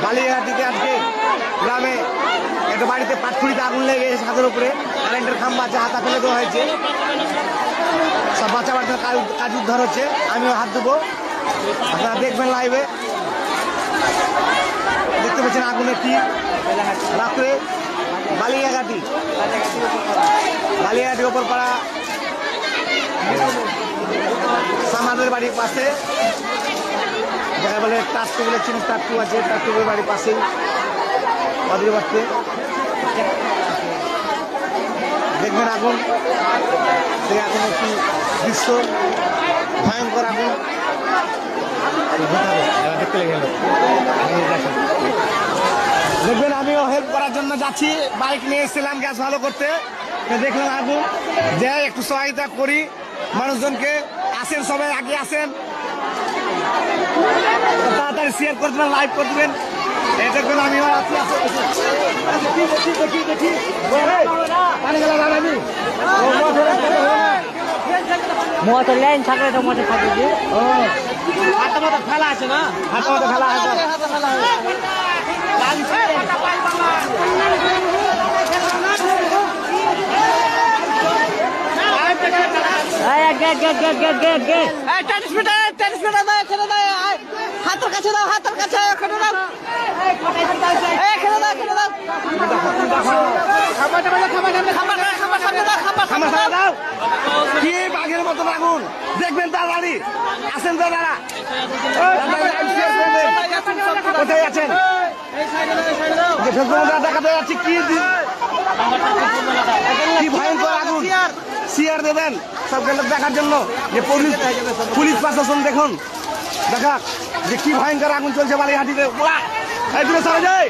বালিয়াঘাটিতে আজকে গ্রামে একটা বাড়িতে পাটখুড়িতে আগুন লেগে গেছে, ছাদের উপরে কারেন্টের খাম্বা আছে, হাতা ফেলে দেওয়া হয়েছে। সব বাঁচাবার জন্য কাজ উদ্ধার হচ্ছে, আমিও হাত দেবো, আপনারা দেখবেন লাইভে। দেখতে পাচ্ছেন আগুনের কি রাত্রে বালিয়াঘাটি ওপর পাড়া সামাদের বাড়ির পাশে দেখা বলে টাট্টু বলে চিনি, টাট্টু আছে, টাট্টুর বাড়ির পাশেই বাদির বাড়তে দেখবেন আগুন। এখন একটি দৃশ্য ভয়ঙ্কর আগুন দেখবেন। আমিও হেল্প করার জন্য যাচ্ছি, বাইক নিয়ে এসেছিলাম গ্যাস ভালো করতে, দেখলাম আগুন, যে একটু সহায়তা করি মানুষজনকে। আসেন সবাই, আগে আসেন, তাড়াতাড়ি শেয়ার করে দেবেন, লাইভ করে দেবেন। এই দেখবেন আমিও আছি, দেখি মোটর লাইন থাকলে তো মোটর থাকবে যে হাতে মতো ফেলা আছে না, হাতে মতো ফেলা আছে। হাতের কাছে দাও, হাতের কাছে কি বাঘের মতন আগুন দেখবেন, তাড়াতাড়ি আসেন তো দাদা, কোথায় আছেন? দেখাতে যাচ্ছি কি ভয়ঙ্কর আগুন, শেয়ার দেবেন সবকে দেখার জন্য, যে পুলিশ প্রশাসন দেখুন দেখা যে কি ভয়ঙ্কর আগুন চলছে বালিয়াঘাটিতে। দূরে সরে যায়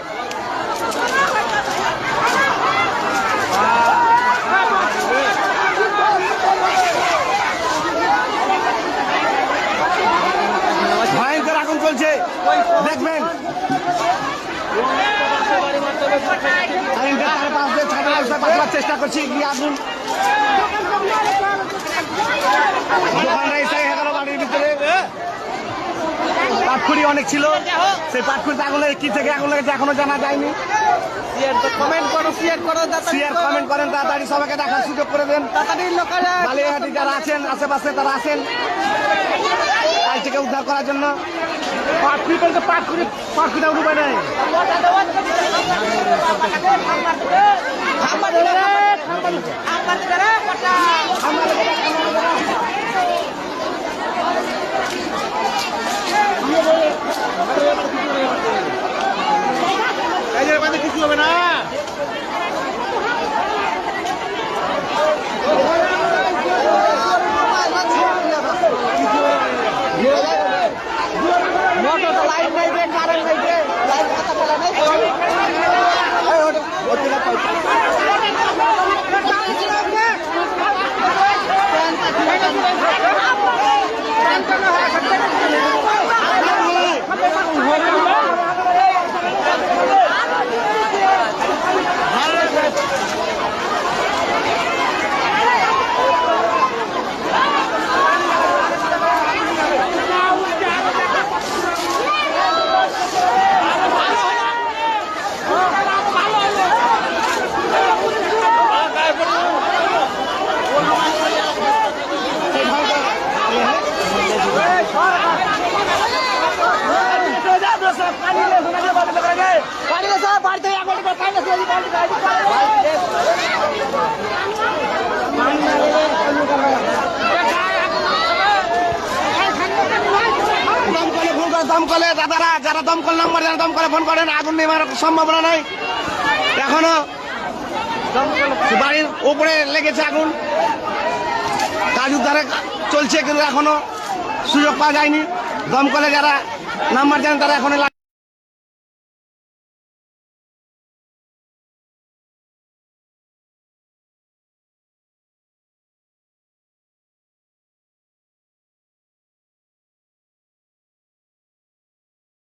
ভয়ঙ্কর আগুন চলছে দেখবেন। চেষ্টা করছি কি আগুন বাড়ির ভিতরে পাটখুড়ি অনেক ছিল, সেই পাটখুড়িতে আগুন লেগে কি থেকে আগুন লেগেছে এখনো জানা যায়নি। কমেন্ট করেন, তাড়াতাড়ি সবাইকে দেখার সুযোগ করে দেন। বালিয়াঘাটি যারা আছেন আশেপাশে তারা আসেন কাজটিকে উদ্ধার করার জন্য। পাটখুড়িটা উঠবে নাই, কিছু হবে না। লাইট নাই, কারেন্ট নাই, লাইট কথা বলা নাই। দমকলে দাদারা যারা দমকল নাম্বার যারা দমকলে ফোন করেন, আগুন নেওয়ার সম্ভাবনা নাই এখনো। বাড়ির উপরে লেগেছে আগুন, কাজ উদ্ধারে চলছে কিন্তু এখনো সুযোগ পাওয়া যায়নি। দমকলে যারা নাম্বার জানেন তারা এখনো